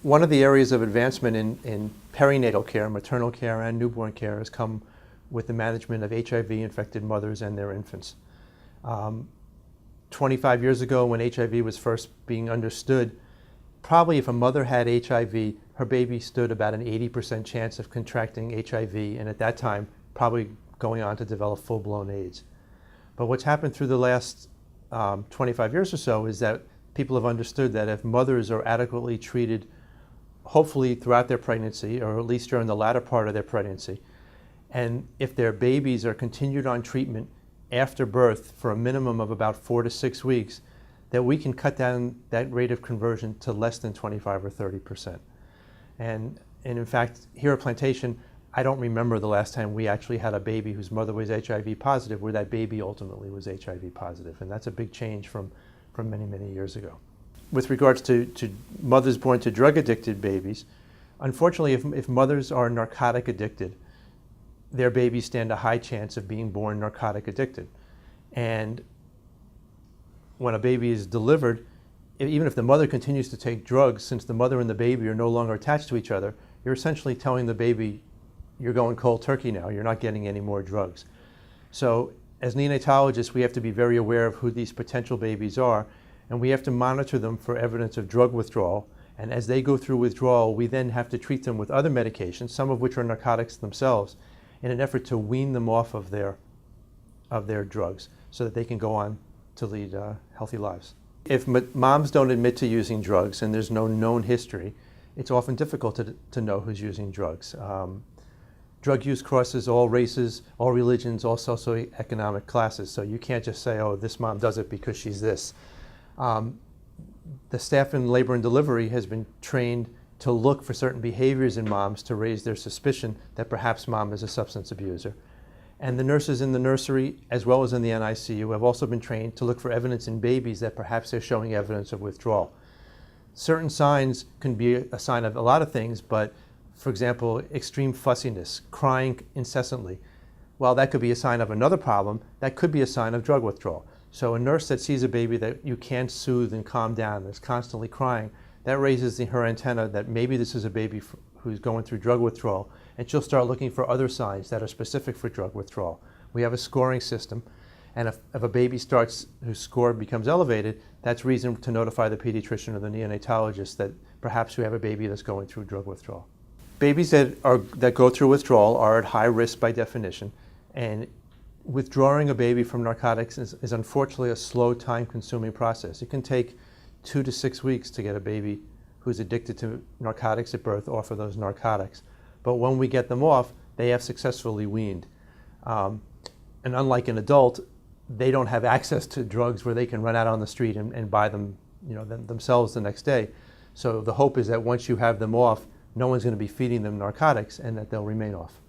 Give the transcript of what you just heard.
One of the areas of advancement in perinatal care, maternal care, and newborn care has come with the management of HIV-infected mothers and their infants. 25 years ago, when HIV was first being understood, probably if a mother had HIV, her baby stood about an 80% chance of contracting HIV, and at that time, probably going on to develop full-blown AIDS. But what's happened through the last 25 years or so is that people have understood that if mothers are adequately treated, hopefully throughout their pregnancy, or at least during the latter part of their pregnancy, and if their babies are continued on treatment after birth for a minimum of about 4 to 6 weeks, that we can cut down that rate of conversion to less than 25 or 30%. And in fact, here at Plantation, I don't remember the last time we actually had a baby whose mother was HIV positive, where that baby ultimately was HIV positive. And that's a big change from many, many years ago. With regards to mothers born to drug-addicted babies, unfortunately, if mothers are narcotic addicted, their babies stand a high chance of being born narcotic addicted. And when a baby is delivered, even if the mother continues to take drugs, since the mother and the baby are no longer attached to each other, you're essentially telling the baby, you're going cold turkey now, you're not getting any more drugs. So as neonatologists, we have to be very aware of who these potential babies are, and we have to monitor them for evidence of drug withdrawal. And as they go through withdrawal, we then have to treat them with other medications, some of which are narcotics themselves, in an effort to wean them off of their drugs so that they can go on to lead healthy lives. If moms don't admit to using drugs and there's no known history, it's often difficult to know who's using drugs. Drug use crosses all races, all religions, all socioeconomic classes, so you can't just say, oh, this mom does it because she's this. The staff in labor and delivery has been trained to look for certain behaviors in moms to raise their suspicion that perhaps mom is a substance abuser. And the nurses in the nursery, as well as in the NICU, have also been trained to look for evidence in babies that perhaps they're showing evidence of withdrawal. Certain signs can be a sign of a lot of things, but for example, extreme fussiness, crying incessantly. While that could be a sign of another problem, that could be a sign of drug withdrawal. So a nurse that sees a baby that you can't soothe and calm down, that's constantly crying, that raises her antenna that maybe this is a baby who's going through drug withdrawal, and she'll start looking for other signs that are specific for drug withdrawal. We have a scoring system, and if a baby whose score becomes elevated, that's reason to notify the pediatrician or the neonatologist that perhaps we have a baby that's going through drug withdrawal. Babies that go through withdrawal are at high risk by definition, and withdrawing a baby from narcotics is unfortunately a slow, time-consuming process. It can take 2 to 6 weeks to get a baby who's addicted to narcotics at birth off of those narcotics. But when we get them off, they have successfully weaned. And unlike an adult, they don't have access to drugs where they can run out on the street and buy them, themselves the next day. So the hope is that once you have them off, no one's going to be feeding them narcotics and that they'll remain off.